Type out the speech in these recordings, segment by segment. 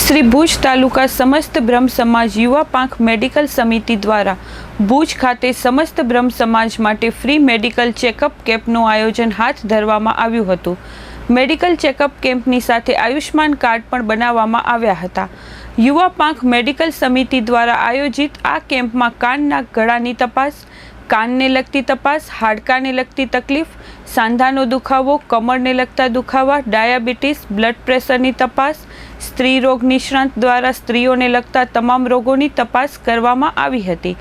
શ્રી ભુજ તાલુકા સમસ્ત બ્રહ્મ સમાજ યુવા પાંખ મેડિકલ સમિતિ દ્વારા ભુજ ખાતે સમસ્ત બ્રહ્મ સમાજ માટે ફ્રી મેડિકલ ચેકઅપ કેમ્પનું આયોજન હાથ ધરવામાં આવ્યું હતું। મેડિકલ ચેકઅપ કેમ્પની સાથે આયુષ્માન કાર્ડ પણ બનાવવામાં આવ્યા હતા। યુવા પાંખ મેડિકલ સમિતિ દ્વારા આયોજિત આ કેમ્પમાં કાનના ગળાની તપાસ, કાનને લગતી તપાસ, હાડકાને લગતી તકલીફ, સાંધાનો દુખાવો, કમરને લગતા દુખાવા, ડાયાબિટીસ, બ્લડ પ્રેશરની તપાસ, સ્ત્રી રોગ નિષ્ણાંત દ્વારા સ્ત્રીઓને લગતા તમામ રોગોની તપાસ કરવામાં આવી હતી।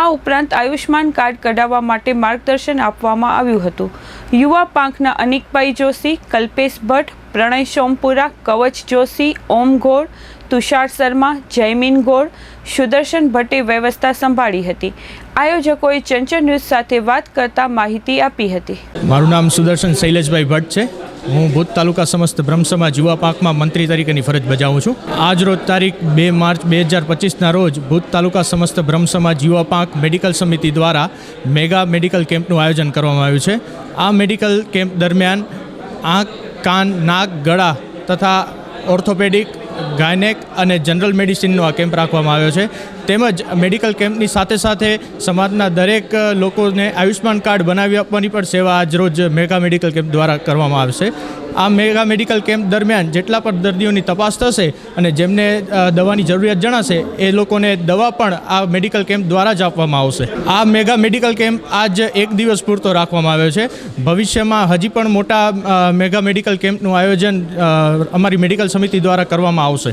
આ ઉપરાંત આયુષ્માન કાર્ડ કઢાવવા માટે માર્ગદર્શન આપવામાં આવ્યું હતું। યુવા પાંખના અનિકભાઈ જોશી, કલ્પેશ ભટ્ટ, પ્રણય સોમપુરા, કવચ જોશી, ઓમ ગોળ, તુષાર શર્મા, જયમીન ગોળ, સુદર્શન ભટ્ટે વ્યવસ્થા સંભાળી હતી। આયોજકોએ ચંચળ ન્યૂઝ સાથે વાત કરતા માહિતી આપી હતી। મારું નામ સુદર્શન શૈલેષભાઈ ભટ્ટ છે। હું ભુજ તાલુકા સમસ્ત બ્રહ્મ સમાજ યુવા પાંખમાં મંત્રી તરીકેની ફરજ બજાવું છું। આજ રોજ તારીખ 2 માર્ચ 2025ના રોજ ભુજ તાલુકા સમસ્ત બ્રહ્મ સમાજ યુવા પાંખ મેડિકલ સમિતિ દ્વારા મેગા મેડિકલ કેમ્પનું આયોજન કરવામાં આવ્યું છે। આ મેડિકલ કેમ્પ દરમિયાન આંખ, કાન, નાક, ગળા તથા ઓર્થોપેડિક, ગાયનેક અને જનરલ મેડિસિનનો આ કેમ્પ રાખવામાં આવ્યો છે। તેમજ મેડિકલ કેમ્પની સાથે સાથે સમાજના દરેક લોકોને આયુષ્માન કાર્ડ બનાવી આપવાની પણ સેવા આજરોજ મેગા મેડિકલ કેમ્પ દ્વારા કરવામાં આવશે। આ મેગા મેડિકલ કેમ્પ દરમિયાન જેટલા પણ દર્દીઓની તપાસ થશે અને જેમને દવાની જરૂરિયાત જણાશે એ લોકોને દવા પણ આ મેડિકલ કેમ્પ દ્વારા જ આપવામાં આવશે। આ મેગા મેડિકલ કેમ્પ આજ એક દિવસ પૂરતો રાખવામાં આવ્યો છે। ભવિષ્યમાં હજી પણ મોટા મેગા મેડિકલ કેમ્પનું આયોજન અમારી મેડિકલ સમિતિ દ્વારા કરવામાં આવશે।